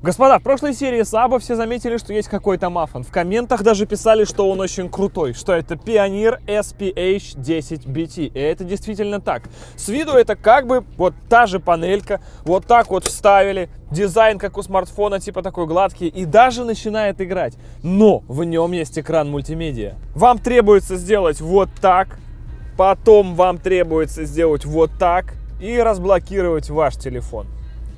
Господа, в прошлой серии Саба все заметили, что есть какой-то мафон. В комментах даже писали, что он очень крутой, что это Pioneer SPH10BT. И это действительно так. С виду это как бы вот та же панелька, вот так вот вставили. Дизайн как у смартфона, типа такой гладкий, и даже начинает играть. Но в нем есть экран мультимедиа. Вам требуется сделать вот так, потом вам требуется сделать вот так и разблокировать ваш телефон.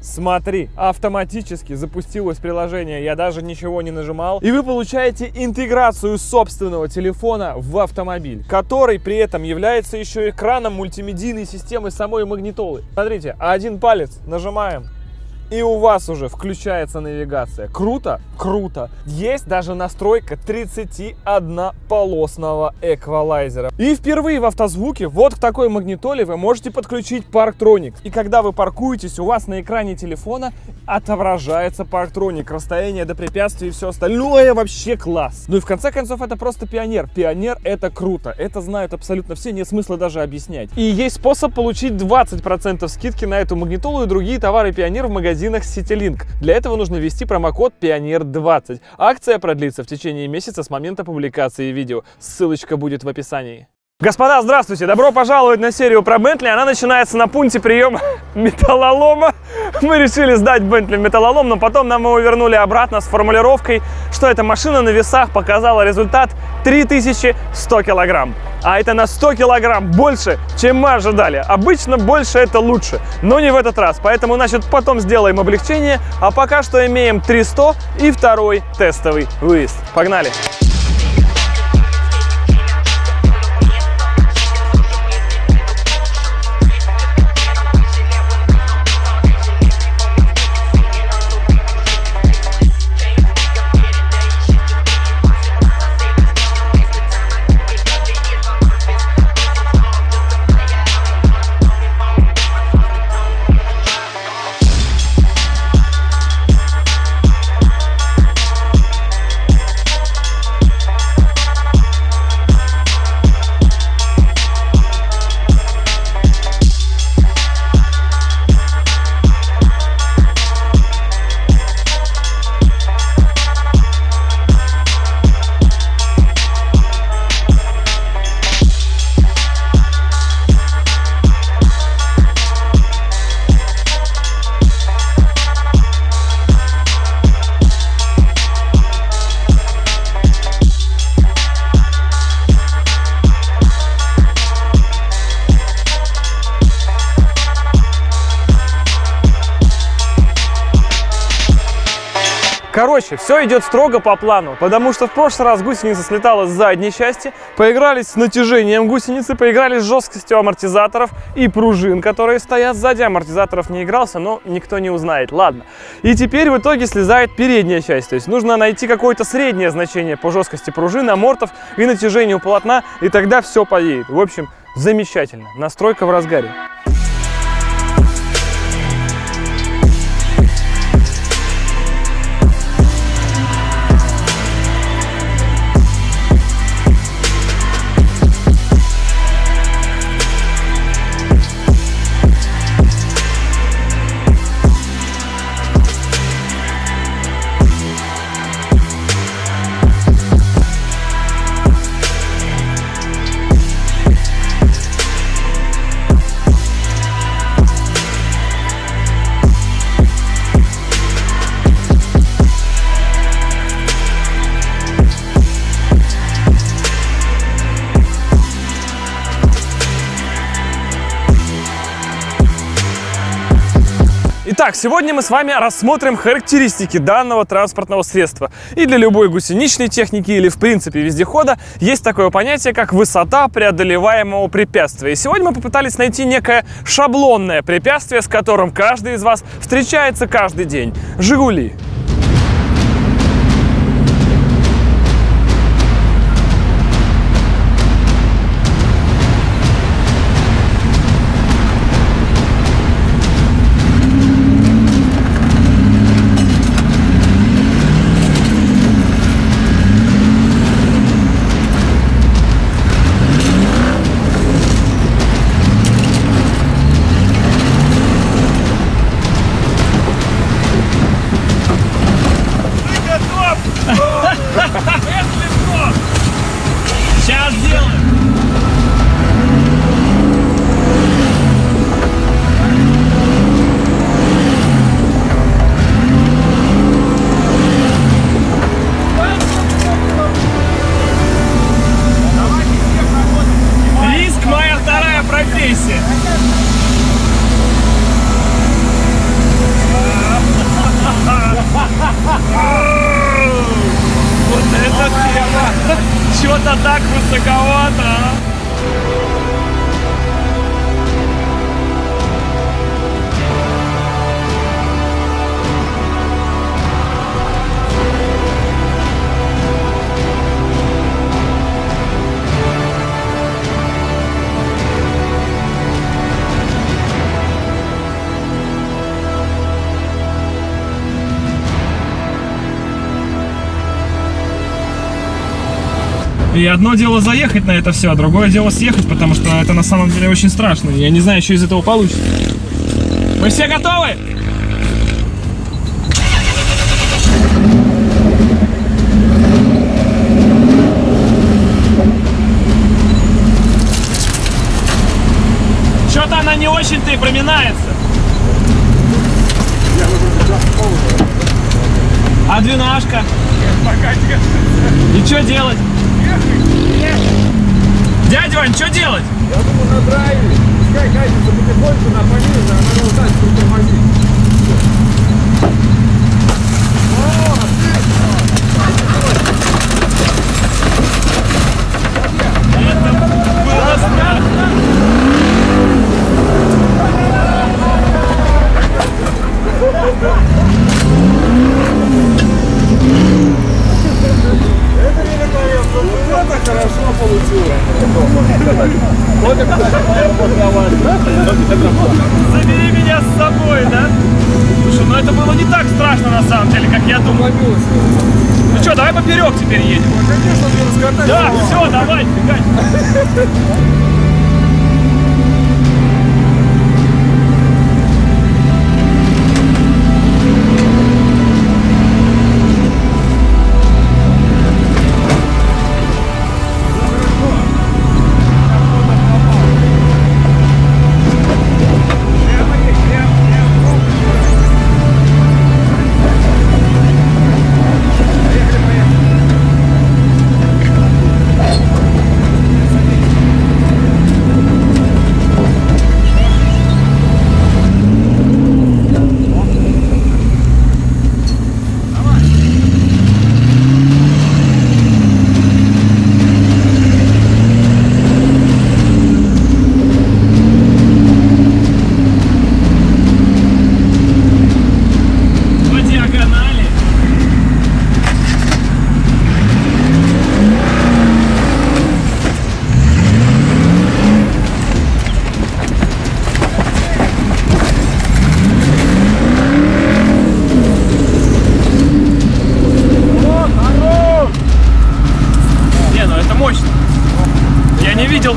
Смотри, автоматически запустилось приложение, я даже ничего не нажимал, и вы получаете интеграцию собственного телефона в автомобиль, который при этом является еще экраном мультимедийной системы самой магнитолы. Смотрите, один палец нажимаем, и у вас уже включается навигация. Круто? Круто. Есть даже настройка 31-полосного эквалайзера. И впервые в автозвуке вот к такой магнитоле вы можете подключить Parktronix. И когда вы паркуетесь, у вас на экране телефона отображается Parktronix, расстояние до препятствий и все остальное. Вообще класс. Ну и в конце концов это просто Pioneer. Pioneer это круто. Это знают абсолютно все, нет смысла даже объяснять. И есть способ получить 20% скидки на эту магнитолу и другие товары Pioneer в магазинах CityLink. Для этого нужно ввести промокод Pioneer20. Акция продлится в течение месяца с момента публикации видео. Ссылочка будет в описании. Господа, здравствуйте! Добро пожаловать на серию про Bentley. Она начинается на пункте приема металлолома. Мы решили сдать Bentley металлолом, но потом нам его вернули обратно с формулировкой, что эта машина на весах показала результат 3100 килограмм. А это на 100 килограмм больше, чем мы ожидали. Обычно больше это лучше, но не в этот раз. Поэтому, значит, потом сделаем облегчение. А пока что имеем 300 и второй тестовый выезд. Погнали! Короче, все идет строго по плану, потому что в прошлый раз гусеница слетала с задней части, поиграли с натяжением гусеницы, поиграли с жесткостью амортизаторов и пружин, которые стоят сзади. Амортизаторов не игрался, но никто не узнает. Ладно. И теперь в итоге слезает передняя часть, то есть нужно найти какое-то среднее значение по жесткости пружин, амортов и натяжению полотна, и тогда все поедет. В общем, замечательно. Настройка в разгаре. Итак, сегодня мы с вами рассмотрим характеристики данного транспортного средства. И для любой гусеничной техники или в принципе вездехода есть такое понятие, как высота преодолеваемого препятствия. И сегодня мы попытались найти некое шаблонное препятствие, с которым каждый из вас встречается каждый день. «Жигули». что-то так высоковато, а? И одно дело заехать на это все, а другое дело съехать, потому что это на самом деле очень страшно. Я не знаю, что из этого получится. Мы все готовы? Что-то она не очень-то и проминается. А двенашка? И что делать? Дядя Вань, что делать? Я думаю, на драйве. Пускай катится потихоньку на пониже, а надо вот так притормозить. О, отлично! Это было страшно. Это хорошо получилось. Забери меня с собой, да? Слушай, ну это было не так страшно на самом деле, как я думал. Ну что, давай поперек теперь едем. Конечно, мне раскатать. Да, все, давай, бегай.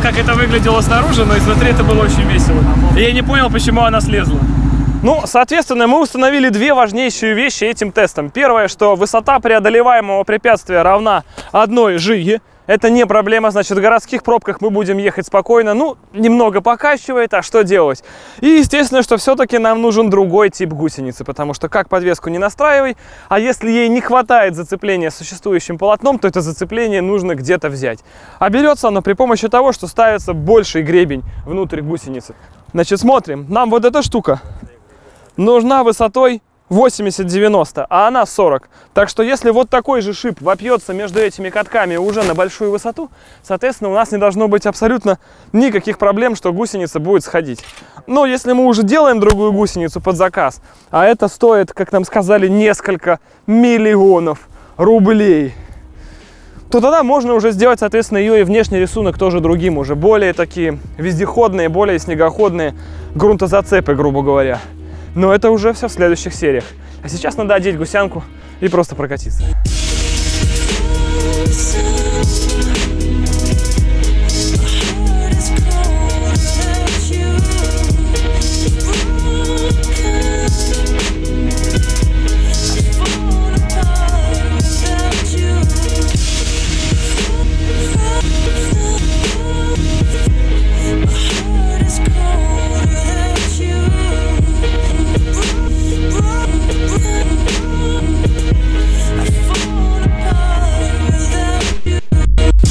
Как это выглядело снаружи, но изнутри это было очень весело. И я не понял, почему она слезла. Ну, соответственно, мы установили две важнейшие вещи этим тестом. Первое, что высота преодолеваемого препятствия равна 1 жиге. Это не проблема, значит, в городских пробках мы будем ехать спокойно. Ну, немного покачивает, а что делать? И, естественно, что все-таки нам нужен другой тип гусеницы, потому что как подвеску не настраивай, а если ей не хватает зацепления существующим полотном, то это зацепление нужно где-то взять. А берется оно при помощи того, что ставится больший гребень внутрь гусеницы. Значит, смотрим, нам вот эта штука нужна высотой 80-90, а она 40. Так что если вот такой же шип вопьется между этими катками уже на большую высоту, соответственно, у нас не должно быть абсолютно никаких проблем, что гусеница будет сходить. Но если мы уже делаем другую гусеницу под заказ, а это стоит, как нам сказали, несколько миллионов рублей, то тогда можно уже сделать, соответственно, ее и внешний рисунок тоже другим, уже более такие вездеходные, более снегоходные грунтозацепы, грубо говоря. Но это уже все в следующих сериях. А сейчас надо одеть гусянку и просто прокатиться.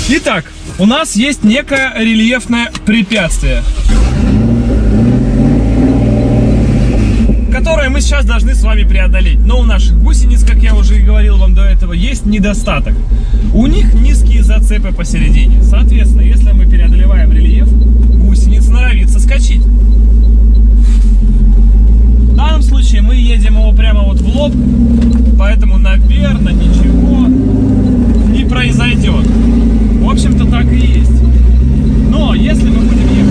Итак, у нас есть некое рельефное препятствие, которые мы сейчас должны с вами преодолеть. Но у наших гусениц, как я уже и говорил вам до этого, есть недостаток. У них низкие зацепы посередине. Соответственно, если мы преодолеваем рельеф, гусеница норовит соскочить. В данном случае мы едем его прямо вот в лоб, поэтому, наверное, ничего не произойдет. В общем-то, так и есть. Но если мы будем ехать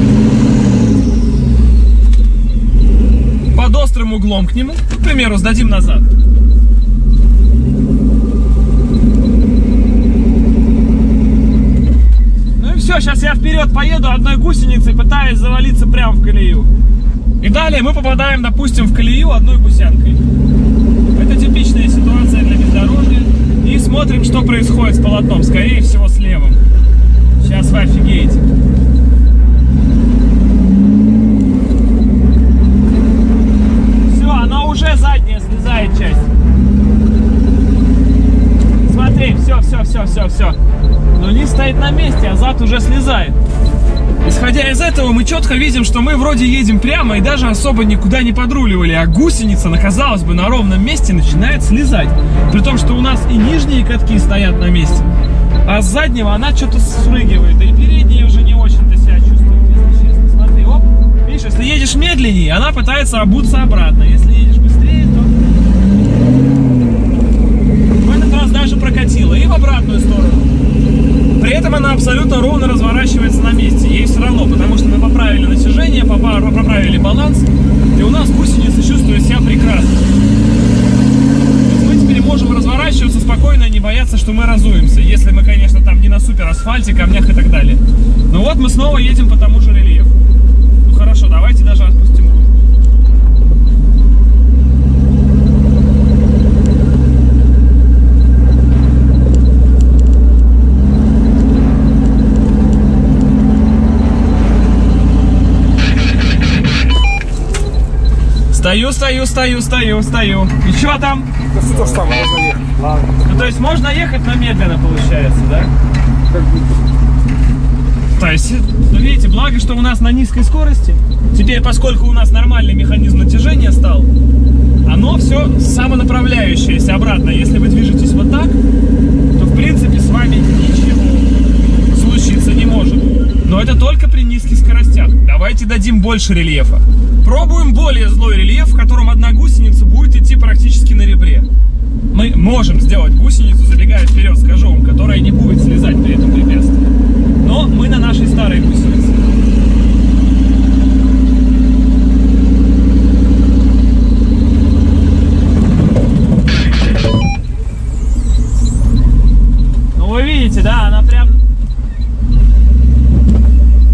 под острым углом к нему, к примеру, сдадим назад. Ну и все, сейчас я вперед поеду одной гусеницей, пытаясь завалиться прямо в колею. И далее мы попадаем, допустим, в колею одной гусянкой. Это типичная ситуация для бездорожья. И смотрим, что происходит с полотном. Скорее всего, с левым. Сейчас вы офигеете. Все, она уже задняя слезает часть. Смотри, все. Но низ стоит на месте, а зад уже слезает. Исходя из этого, мы четко видим, что мы вроде едем прямо и даже особо никуда не подруливали, а гусеница, казалось бы, на ровном месте начинает слезать. При том, что у нас и нижние катки стоят на месте, а с заднего она что-то спрыгивает, и передние уже не очень-то себя чувствуют, если честно. Смотри, оп, видишь, если едешь медленнее, она пытается обуться обратно, если едешь быстрее, то в этот раз даже прокатила и в обратную сторону. При этом она абсолютно ровно разворачивается на месте. Ей все равно, потому что мы поправили натяжение, поправили баланс, и у нас гусеница чувствует себя прекрасно. Мы теперь можем разворачиваться спокойно и не бояться, что мы разуемся. Если мы, конечно, там не на супер асфальте, камнях и так далее. Ну вот мы снова едем по тому же рельефу. Ну хорошо, давайте даже отпустим руль. Стою. И что там? Да что ж там, можно ехать. Ладно. Ну, то есть можно ехать, но медленно получается, да? Как будто. То есть, ну, видите, благо, что у нас на низкой скорости. Теперь, поскольку у нас нормальный механизм натяжения стал, оно все самонаправляющееся обратно. Если вы движетесь вот так, то, в принципе, с вами ничего случиться не может. Но это только при низких скоростях. Давайте дадим больше рельефа. Пробуем более злой рельеф, в котором одна гусеница будет идти практически на ребре. Мы можем сделать гусеницу, забегая вперед, скажу вам, которая не будет слезать при этом препятствии. Но мы на нашей старой гусенице. Ну вы видите, да, она прям...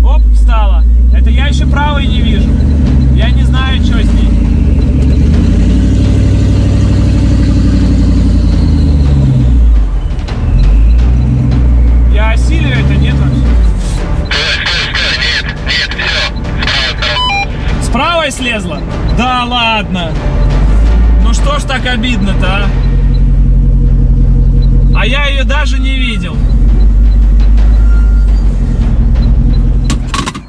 Оп, встала. Это я еще правой не вижу. Я не знаю, что с ней. Я осилию это, нет вообще? Нет, все. С правой слезла? Да ладно. Ну что ж так обидно-то, а я ее даже не видел.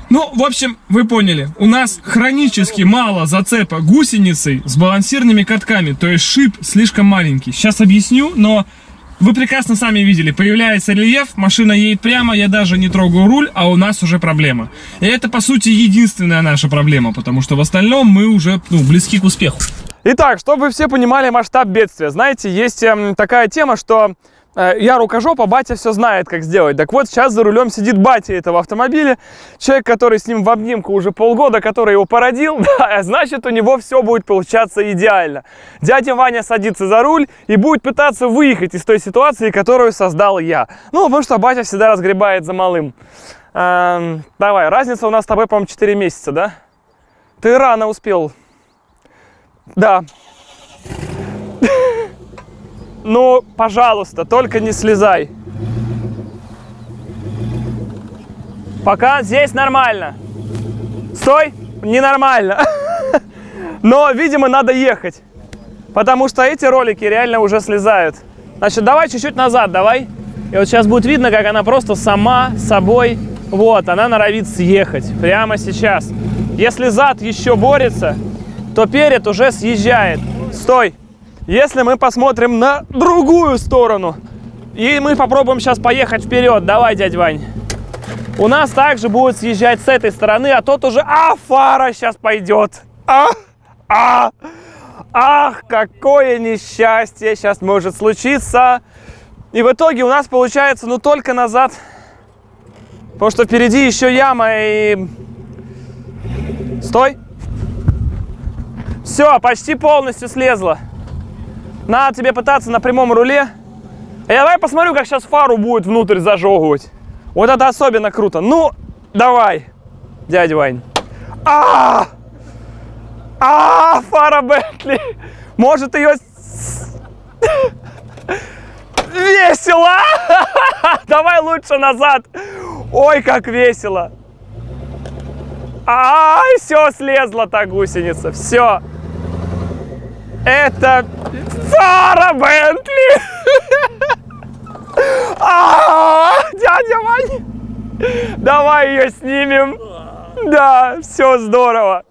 Ну, в общем, вы поняли, у нас хронически мало зацепа гусеницей с балансирными катками, то есть шип слишком маленький. Сейчас объясню, но вы прекрасно сами видели, появляется рельеф, машина едет прямо, я даже не трогаю руль, а у нас уже проблема. И это, по сути, единственная наша проблема, потому что в остальном мы уже близки к успеху. Итак, чтобы вы все понимали масштаб бедствия, знаете, есть такая тема, что... Я рукожоп, а батя все знает, как сделать. Так вот, сейчас за рулем сидит батя этого автомобиля. Человек, который с ним в обнимку уже полгода, который его породил. Да, значит, у него все будет получаться идеально. Дядя Ваня садится за руль и будет пытаться выехать из той ситуации, которую создал я. Ну, потому что батя всегда разгребает за малым. Давай, разница у нас с тобой, по-моему, 4 месяца, да? Ты рано успел. Да. Ну, пожалуйста, только не слезай. Пока здесь нормально. Стой, ненормально. Но, видимо, надо ехать. Потому что эти ролики реально уже слезают. Значит, давай чуть-чуть назад, давай. И вот сейчас будет видно, как она просто сама собой... Вот, она норовит съехать. Прямо сейчас. Если зад еще борется, то перед уже съезжает. Стой! Если мы посмотрим на другую сторону, и мы попробуем сейчас поехать вперед. Давай, дядь Вань. У нас также будет съезжать с этой стороны, а тот уже... фара сейчас пойдет. Ах, какое несчастье сейчас может случиться. И в итоге у нас получается, ну, только назад. Потому что впереди еще яма и... Стой. Все, почти полностью слезла. Надо тебе пытаться на прямом руле. Я давай посмотрю, как сейчас фару будет внутрь зажевывать. Вот это особенно круто. Ну, давай, дядя Вань. Фара Бентли. Может, ее... Весело! Давай лучше назад. Ой, как весело. Все, слезла та гусеница. Все. Это фара Бентли. Дядя Вань. Давай ее снимем. Да, все здорово.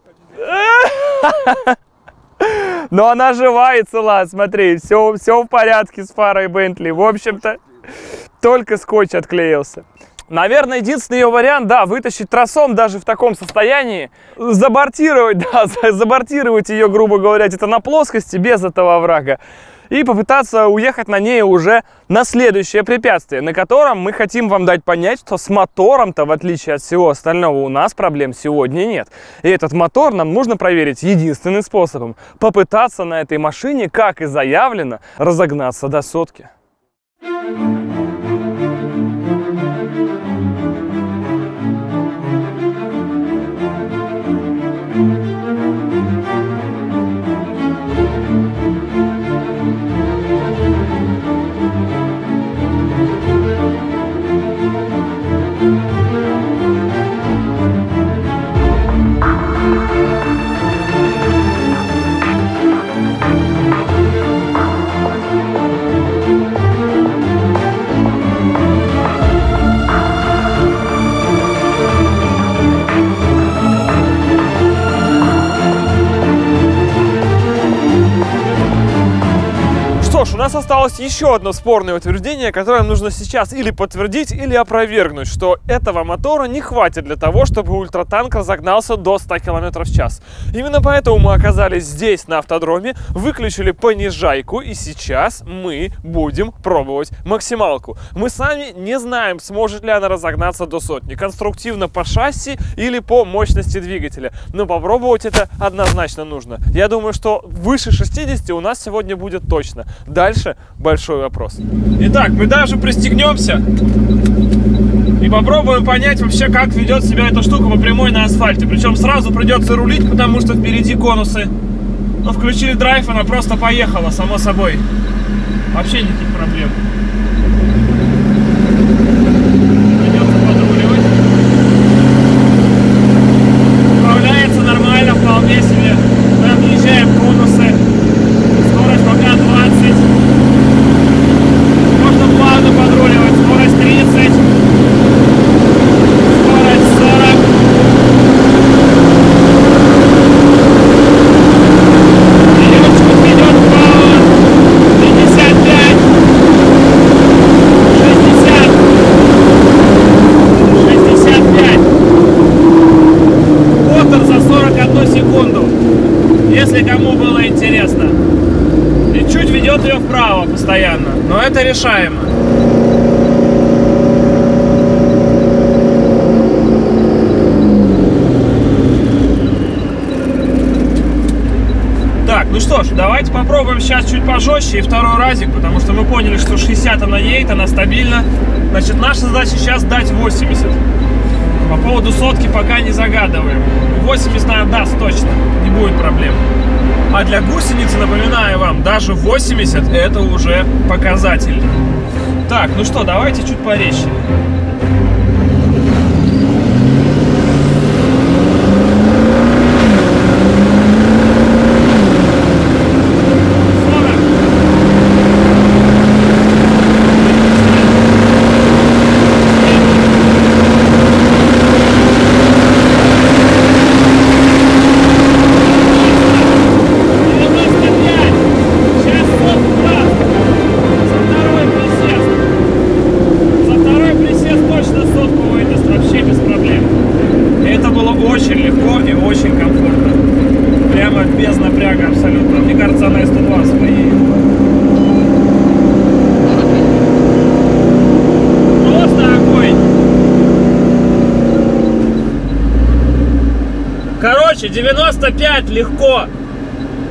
Но она жива и цела, смотри, все в порядке с фарой Бентли. В общем-то, только скотч отклеился. Наверное, единственный ее вариант, да, вытащить тросом даже в таком состоянии, забортировать ее, грубо говоря, где-то на плоскости, без этого оврага, и попытаться уехать на ней уже на следующее препятствие, на котором мы хотим вам дать понять, что с мотором-то, в отличие от всего остального, у нас проблем сегодня нет. И этот мотор нам нужно проверить единственным способом – попытаться на этой машине, как и заявлено, разогнаться до сотки. У нас осталось еще одно спорное утверждение, которое нужно сейчас или подтвердить, или опровергнуть, что этого мотора не хватит для того, чтобы ультратанк разогнался до 100 км в час. Именно поэтому мы оказались здесь, на автодроме, выключили понижайку, и сейчас мы будем пробовать максималку. Мы сами не знаем, сможет ли она разогнаться до сотни, конструктивно по шасси или по мощности двигателя. Но попробовать это однозначно нужно. Я думаю, что выше 60 у нас сегодня будет точно. Дальше большой вопрос. Итак, мы даже пристегнемся и попробуем понять вообще, как ведет себя эта штука по прямой на асфальте. Причем сразу придется рулить, потому что впереди конусы. Но включили драйв, она просто поехала, само собой. Вообще никаких проблем. Придется подруливать. Управляется нормально, вполне себе. Мы объезжаем конусы. Скорость пока 20. Можно плавно подруливать. Скорость 30. Скорость 40. Вперед идет вправо. 55. 60. 65. Вот он за 41 секунду. Если кому было интересно. И чуть ведет ее вправо постоянно. Но это решаемо. Так, ну что ж, давайте попробуем сейчас чуть пожестче и второй разик, потому что мы поняли, что 60 она едет, она стабильна. Значит, наша задача сейчас дать 80. По поводу сотки пока не загадываем. 80 она даст точно, не будет проблем. А для гусеницы, напоминаю вам, даже 80 это уже показательно. Так, ну что, давайте чуть порезче. Короче, 95 легко.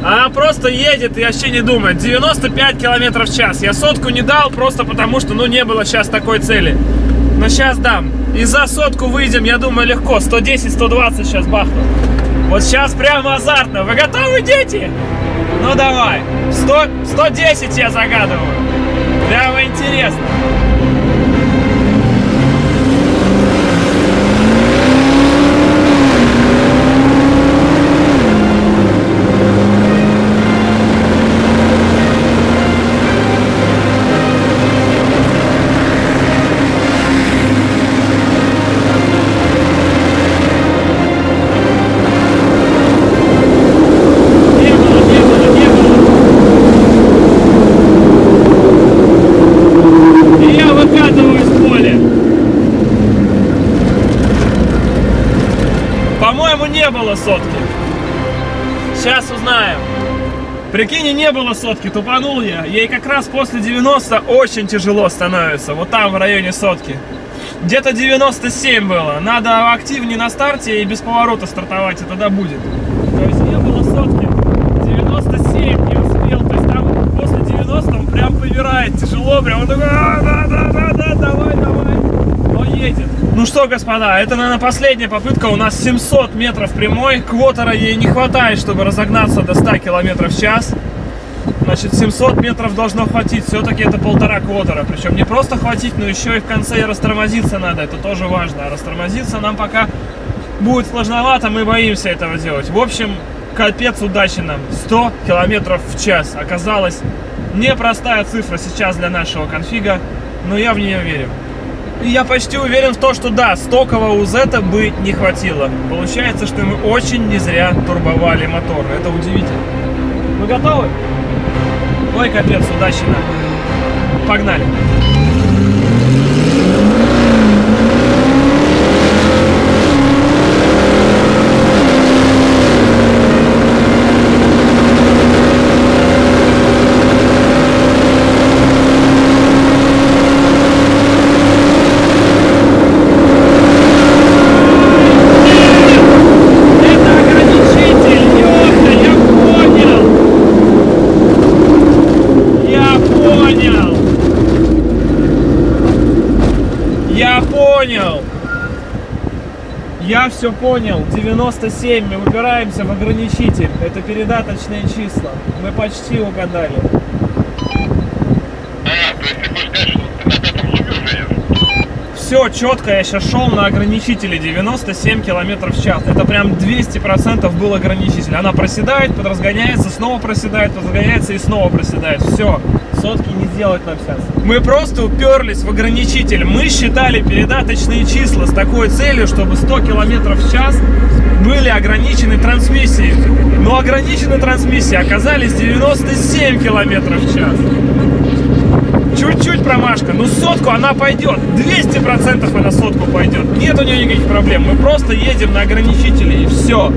Она просто едет и вообще не думает. 95 километров в час. Я сотку не дал просто потому, что, ну, не было сейчас такой цели. Но сейчас дам. И за сотку выйдем, я думаю, легко. 110-120 сейчас бахну. Вот сейчас прямо азартно. Вы готовы, дети? Ну, давай. 110 я загадываю. Прямо интересно. По-моему, не было сотки. Сейчас узнаем. Прикинь, не было сотки, тупанул я. Ей как раз после 90 очень тяжело становится. Вот там, в районе сотки. Где-то 97 было. Надо активнее на старте и без поворота стартовать, и тогда будет. То есть не было сотки. 97 не успел. То есть там после 90 он прям повирает тяжело. Прям он такой, да, давай. Но едет. Ну что, господа, это, наверное, последняя попытка. У нас 700 метров прямой. Квотера ей не хватает, чтобы разогнаться до 100 километров в час. Значит, 700 метров должно хватить. Все-таки это 1,5 квотера. Причем не просто хватить, но еще и в конце и растормозиться надо. Это тоже важно. А растормозиться нам пока будет сложновато. Мы боимся этого делать. В общем, капец удачи нам. 100 километров в час. Оказалось, непростая цифра сейчас для нашего конфига. Но я в нее верю. И я почти уверен в том, что да, стокового УЗ-то бы не хватило. Получается, что мы очень не зря турбовали мотор. Это удивительно. Вы готовы? Ой, капец, удачи нам. Погнали. Я все понял. 97. Мы упираемся в ограничитель. Это передаточные числа. Мы почти угадали. То есть ты хочешь сказать, что ты на пятом зубе уже едешь? Все четко. Я сейчас шел на ограничителе 97 километров в час. Это прям 200% был ограничитель. Она проседает, подразгоняется, снова проседает, подразгоняется и снова проседает. Все. Сотки не сделать нам сейчас. Мы просто уперлись в ограничитель. Мы считали передаточные числа с такой целью, чтобы 100 километров в час были ограничены трансмиссии. Но ограничены трансмиссии оказались 97 километров в час. Чуть-чуть промашка. Но сотку она пойдет. 200% она сотку пойдет. Нет у нее никаких проблем. Мы просто едем на ограничителе и все.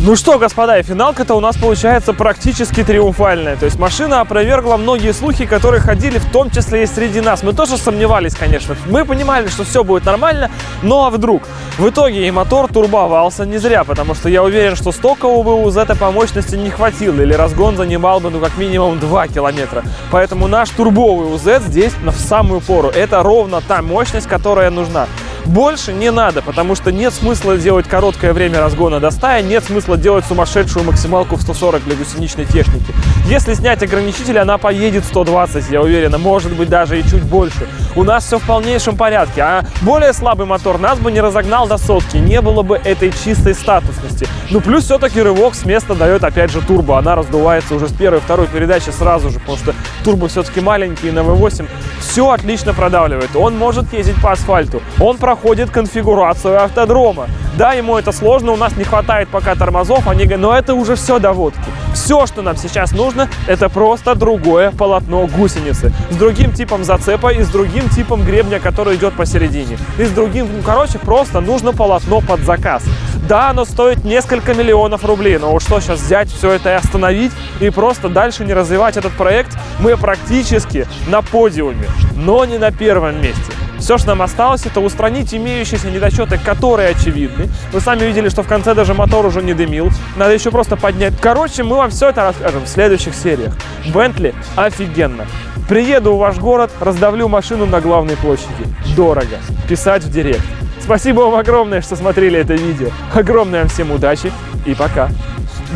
Ну что, господа, и финалка-то у нас получается практически триумфальная. То есть машина опровергла многие слухи, которые ходили в том числе и среди нас. Мы тоже сомневались, конечно. Мы понимали, что все будет нормально, но а вдруг? В итоге и мотор турбовался не зря, потому что я уверен, что стокового УЗ-то по мощности не хватило, или разгон занимал бы, ну, как минимум 2 километра. Поэтому наш турбовый УЗ здесь в самую пору. Это ровно та мощность, которая нужна. Больше не надо, потому что нет смысла делать короткое время разгона до 100, нет смысла делать сумасшедшую максималку в 140 для гусеничной техники. Если снять ограничитель, она поедет 120, я уверен, может быть даже и чуть больше. У нас все в полнейшем порядке, а более слабый мотор нас бы не разогнал до сотки, не было бы этой чистой статусности. Ну плюс все-таки рывок с места дает опять же турбо, она раздувается уже с первой, второй передачи сразу же, потому что турбо все-таки маленький, на V8 все отлично продавливает. Он может ездить по асфальту, он проходит конфигурацию автодрома. Да, ему это сложно, у нас не хватает пока тормозов, но это уже все доводки. Все, что нам сейчас нужно, это просто другое полотно гусеницы. С другим типом зацепа и с другим типом гребня, который идет посередине. И с другим, короче, просто нужно полотно под заказ. Да, оно стоит несколько миллионов рублей, но вот что сейчас взять все это и остановить, и просто дальше не развивать этот проект, мы практически на подиуме, но не на первом месте. Все, что нам осталось, это устранить имеющиеся недочеты, которые очевидны. Вы сами видели, что в конце даже мотор уже не дымил. Надо еще просто поднять. Короче, мы вам все это расскажем в следующих сериях. Бентли офигенно. Приеду в ваш город, раздавлю машину на главной площади. Дорого. Писать в директ. Спасибо вам огромное, что смотрели это видео. Огромное вам всем удачи и пока.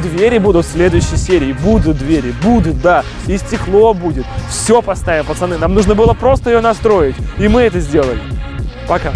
Двери будут в следующей серии. Будут двери, будут, да. И стекло будет. Все поставим, пацаны. Нам нужно было просто ее настроить. И мы это сделали. Пока.